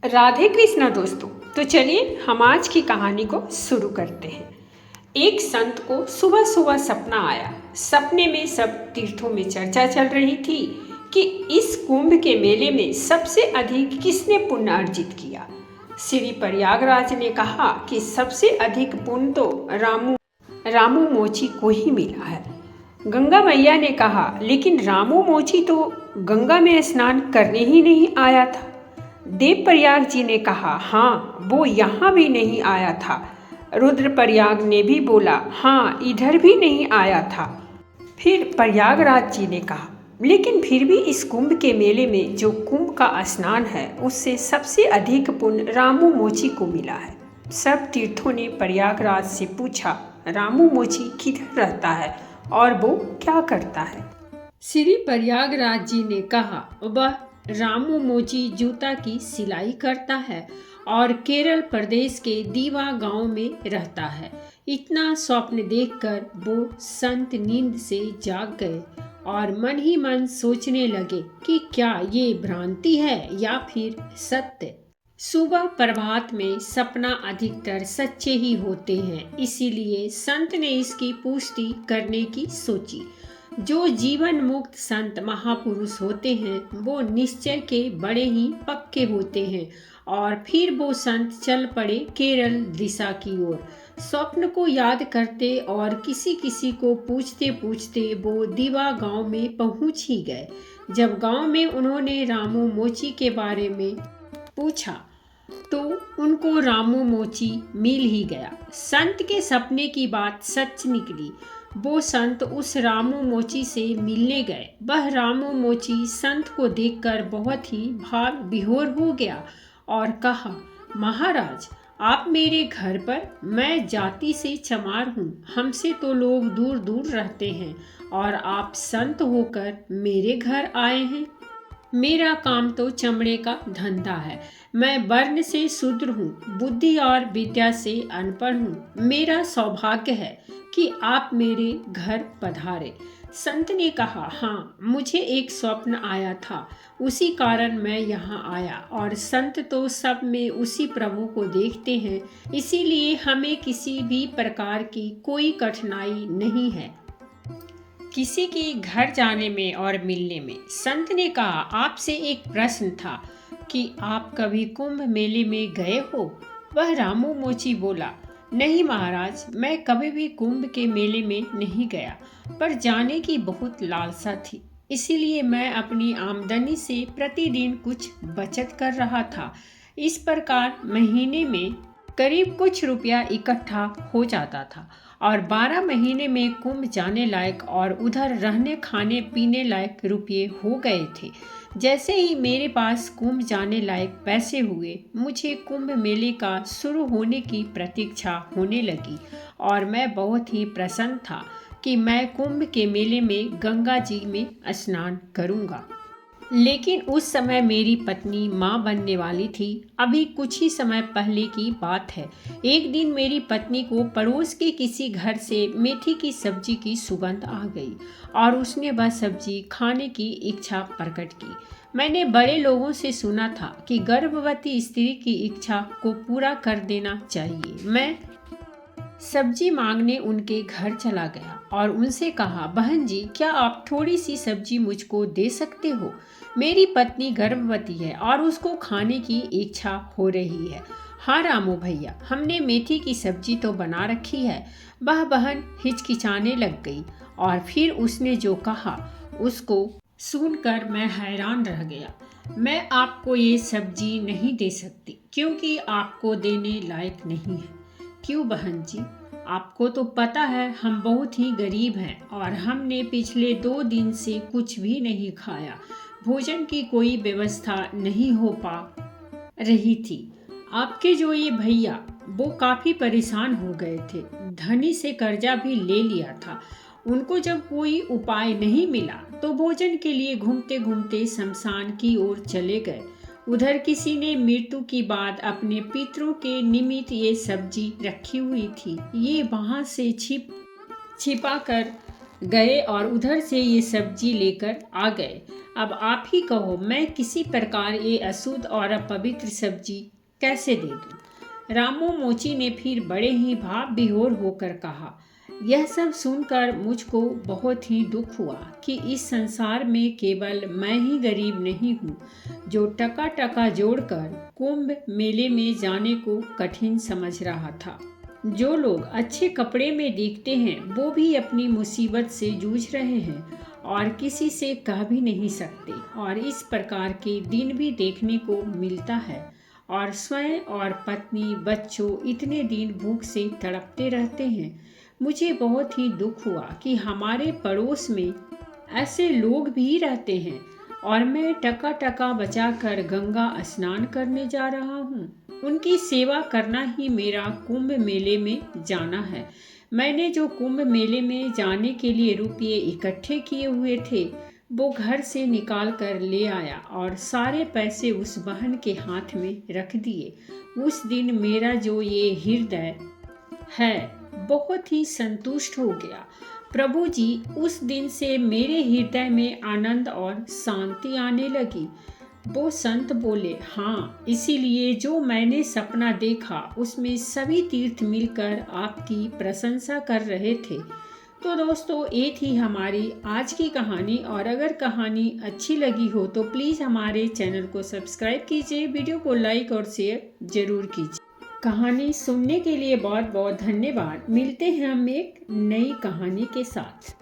राधे कृष्णा दोस्तों। तो चलिए हम आज की कहानी को शुरू करते हैं। एक संत को सुबह सुबह सपना आया। सपने में सब तीर्थों में चर्चा चल रही थी कि इस कुंभ के मेले में सबसे अधिक किसने पुण्य अर्जित किया। श्री प्रयागराज ने कहा कि सबसे अधिक पुण्य तो रामू मोची को ही मिला है। गंगा मैया ने कहा, लेकिन रामू मोची तो गंगा में स्नान करने ही नहीं आया था। देवप्रयाग जी ने कहा, हाँ वो यहाँ भी नहीं आया था। रुद्रप्रयाग ने भी बोला, हाँ इधर भी नहीं आया था। फिर प्रयागराज जी ने कहा, लेकिन फिर भी इस कुंभ के मेले में जो कुंभ का स्नान है उससे सबसे अधिक पुण्य रामू मोची को मिला है। सब तीर्थों ने प्रयागराज से पूछा, रामू मोची किधर रहता है और वो क्या करता है। श्री प्रयागराज जी ने कहा, वह रामू मोची जूता की सिलाई करता है और केरल प्रदेश के दीवा गांव में रहता है। इतना स्वप्न देखकर वो संत नींद से जाग गए और मन ही मन सोचने लगे कि क्या ये भ्रांति है या फिर सत्य। सुबह प्रभात में सपना अधिकतर सच्चे ही होते हैं, इसीलिए संत ने इसकी पुष्टि करने की सोची। जो जीवन मुक्त संत महापुरुष होते हैं वो निश्चय के बड़े ही पक्के होते हैं और फिर वो संत चल पड़े केरल दिशा की ओर। स्वप्न को याद करते और किसी किसी को पूछते पूछते वो दीवा गांव में पहुंच ही गए। जब गांव में उन्होंने रामू मोची के बारे में पूछा तो उनको रामू मोची मिल ही गया। संत के सपने की बात सच निकली। वो संत उस रामू मोची से मिलने गए। वह रामू मोची संत को देखकर बहुत ही भाव विभोर हो गया और कहा, महाराज आप मेरे घर पर, मैं जाति से चमार हूँ, हमसे तो लोग दूर दूर रहते हैं और आप संत होकर मेरे घर आए हैं। मेरा काम तो चमड़े का धंधा है। मैं वर्ण से शूद्र हूँ, बुद्धि और विद्या से अनपढ़ हूँ। मेरा सौभाग्य है कि आप मेरे घर पधारे। संत ने कहा, हाँ मुझे एक स्वप्न आया था, उसी कारण मैं यहाँ आया। और संत तो सब में उसी प्रभु को देखते हैं, इसीलिए हमें किसी भी प्रकार की कोई कठिनाई नहीं है किसी के घर जाने में और मिलने में। संत ने कहा, आपसे एक प्रश्न था कि आप कभी कुंभ मेले में गए हो। वह रामू मोची बोला, नहीं महाराज, मैं कभी भी कुंभ के मेले में नहीं गया, पर जाने की बहुत लालसा थी, इसीलिए मैं अपनी आमदनी से प्रतिदिन कुछ बचत कर रहा था। इस प्रकार महीने में करीब कुछ रुपया इकट्ठा हो जाता था और 12 महीने में कुंभ जाने लायक और उधर रहने खाने पीने लायक रुपये हो गए थे। जैसे ही मेरे पास कुंभ जाने लायक पैसे हुए, मुझे कुंभ मेले का शुरू होने की प्रतीक्षा होने लगी और मैं बहुत ही प्रसन्न था कि मैं कुंभ के मेले में गंगा जी में स्नान करूंगा। लेकिन उस समय मेरी पत्नी माँ बनने वाली थी। अभी कुछ ही समय पहले की बात है। एक दिन मेरी पत्नी को पड़ोस के किसी घर से मेथी की सब्जी की सुगंध आ गई और उसने वह सब्जी खाने की इच्छा प्रकट की। मैंने बड़े लोगों से सुना था कि गर्भवती स्त्री की इच्छा को पूरा कर देना चाहिए। मैं सब्जी मांगने उनके घर चला गया और उनसे कहा, बहन जी क्या आप थोड़ी सी सब्जी मुझको दे सकते हो? मेरी पत्नी गर्भवती है और उसको खाने की इच्छा हो रही है। हाँ रामू भैया, हमने मेथी की सब्जी तो बना रखी है। वह बहन हिचकिचाने लग गई और फिर उसने जो कहा उसको सुनकर मैं हैरान रह गया। मैं आपको ये सब्जी नहीं दे सकती क्योंकि आपको देने लायक नहीं है। क्यों बहन जी? आपको तो पता है हम बहुत ही गरीब हैं और हमने पिछले 2 दिन से कुछ भी नहीं खाया। भोजन की कोई व्यवस्था नहीं हो पा रही थी। आपके जो ये भैया वो काफ़ी परेशान हो गए थे, धनी से कर्जा भी ले लिया था। उनको जब कोई उपाय नहीं मिला तो भोजन के लिए घूमते घूमते शमशान की ओर चले गए। उधर किसी ने मृत्यु की बाद अपने पितरों के निमित्त ये सब्जी रखी हुई थी। ये वहाँ से छिपा कर गए और उधर से ये सब्जी लेकर आ गए। अब आप ही कहो, मैं किसी प्रकार ये अशुद्ध और अपवित्र सब्जी कैसे दे दूं? रामू मोची ने फिर बड़े ही भाव विभोर होकर कहा। यह सब सुनकर मुझको बहुत ही दुख हुआ कि इस संसार में केवल मैं ही गरीब नहीं हूँ जो टका टका जोड़कर कुंभ मेले में जाने को कठिन समझ रहा था। जो लोग अच्छे कपड़े में दिखते हैं वो भी अपनी मुसीबत से जूझ रहे हैं और किसी से कह भी नहीं सकते, और इस प्रकार के दिन भी देखने को मिलता है। और स्वयं और पत्नी बच्चों इतने दिन भूख से तड़पते रहते हैं। मुझे बहुत ही दुख हुआ कि हमारे पड़ोस में ऐसे लोग भी रहते हैं और मैं टका टका बचाकर गंगा स्नान करने जा रहा हूँ। उनकी सेवा करना ही मेरा कुंभ मेले में जाना है। मैंने जो कुंभ मेले में जाने के लिए रुपये इकट्ठे किए हुए थे वो घर से निकाल कर ले आया और सारे पैसे उस बहन के हाथ में रख दिए। उस दिन मेरा जो ये हृदय है बहुत ही संतुष्ट हो गया। प्रभु जी, उस दिन से मेरे हृदय में आनंद और शांति आने लगी। वो संत बोले, हाँ, इसीलिए जो मैंने सपना देखा उसमें सभी तीर्थ मिलकर आपकी प्रशंसा कर रहे थे। तो दोस्तों, ये थी हमारी आज की कहानी, और अगर कहानी अच्छी लगी हो तो प्लीज़ हमारे चैनल को सब्सक्राइब कीजिए, वीडियो को लाइक और शेयर जरूर कीजिए। कहानी सुनने के लिए बहुत बहुत धन्यवाद। मिलते हैं हम एक नई कहानी के साथ।